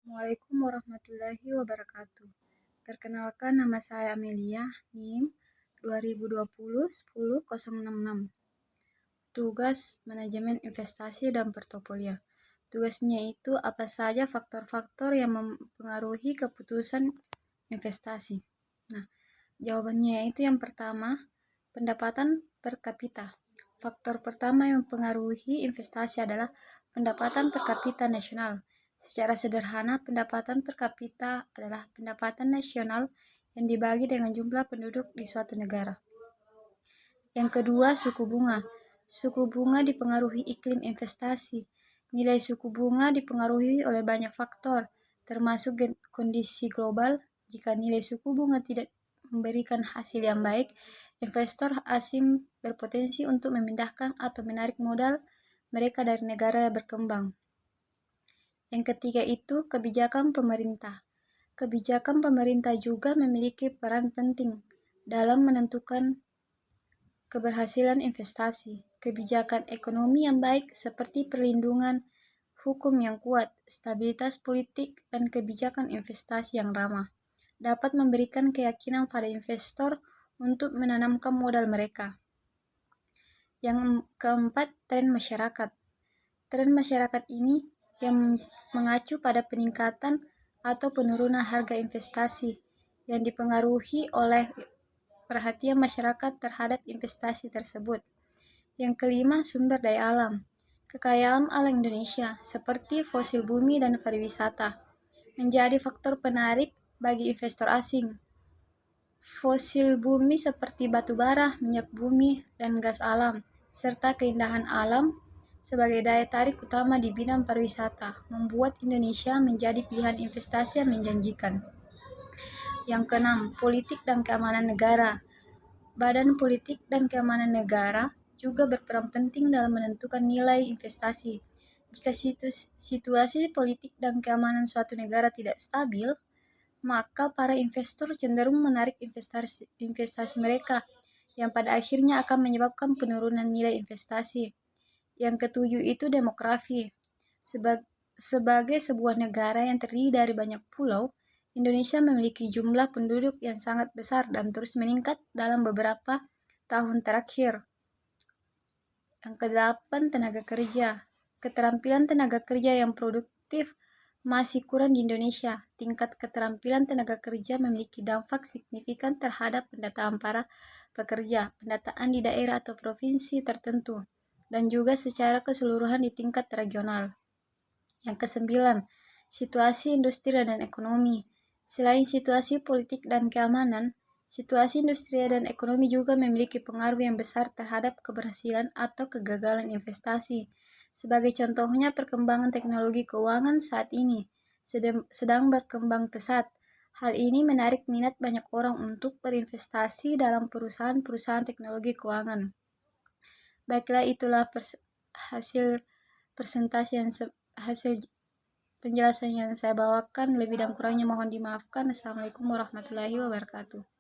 Assalamualaikum warahmatullahi wabarakatuh. Perkenalkan, nama saya Amelia, NIM 2020-10-066. Tugas Manajemen Investasi dan Portofolio. Tugasnya itu apa saja faktor-faktor yang mempengaruhi keputusan investasi. Nah, jawabannya itu yang pertama, pendapatan per kapita. Faktor pertama yang mempengaruhi investasi adalah pendapatan per kapita nasional. Secara sederhana, pendapatan per kapita adalah pendapatan nasional yang dibagi dengan jumlah penduduk di suatu negara. Yang kedua, suku bunga. Suku bunga dipengaruhi iklim investasi. Nilai suku bunga dipengaruhi oleh banyak faktor, termasuk kondisi global. Jika nilai suku bunga tidak memberikan hasil yang baik, investor asing berpotensi untuk memindahkan atau menarik modal mereka dari negara yang berkembang. Yang ketiga itu kebijakan pemerintah. Kebijakan pemerintah juga memiliki peran penting dalam menentukan keberhasilan investasi. Kebijakan ekonomi yang baik seperti perlindungan hukum yang kuat, stabilitas politik, dan kebijakan investasi yang ramah dapat memberikan keyakinan pada investor untuk menanamkan modal mereka. Yang keempat, tren masyarakat. Tren masyarakat ini yang mengacu pada peningkatan atau penurunan harga investasi yang dipengaruhi oleh perhatian masyarakat terhadap investasi tersebut. Yang kelima, sumber daya alam. Kekayaan alam Indonesia seperti fosil bumi dan pariwisata menjadi faktor penarik bagi investor asing. Fosil bumi seperti batu bara, minyak bumi, dan gas alam, serta keindahan alam sebagai daya tarik utama di bidang pariwisata, membuat Indonesia menjadi pilihan investasi yang menjanjikan. Yang keenam, politik dan keamanan negara. Badan Politik dan Keamanan Negara juga berperan penting dalam menentukan nilai investasi. Jika situasi politik dan keamanan suatu negara tidak stabil, maka para investor cenderung menarik investasi mereka, yang pada akhirnya akan menyebabkan penurunan nilai investasi. Yang ketujuh itu demografi. Sebagai sebuah negara yang terdiri dari banyak pulau, Indonesia memiliki jumlah penduduk yang sangat besar dan terus meningkat dalam beberapa tahun terakhir. Yang kedelapan, tenaga kerja. Keterampilan tenaga kerja yang produktif masih kurang di Indonesia. Tingkat keterampilan tenaga kerja memiliki dampak signifikan terhadap pendataan para pekerja, pendataan di daerah atau provinsi tertentu, dan juga secara keseluruhan di tingkat regional. Yang kesembilan, situasi industri dan ekonomi. Selain situasi politik dan keamanan, situasi industri dan ekonomi juga memiliki pengaruh yang besar terhadap keberhasilan atau kegagalan investasi. Sebagai contohnya, perkembangan teknologi keuangan saat ini sedang berkembang pesat. Hal ini menarik minat banyak orang untuk berinvestasi dalam perusahaan-perusahaan teknologi keuangan. Baiklah, itulah hasil penjelasan yang saya bawakan. Lebih dan kurangnya mohon dimaafkan. Assalamualaikum warahmatullahi wabarakatuh.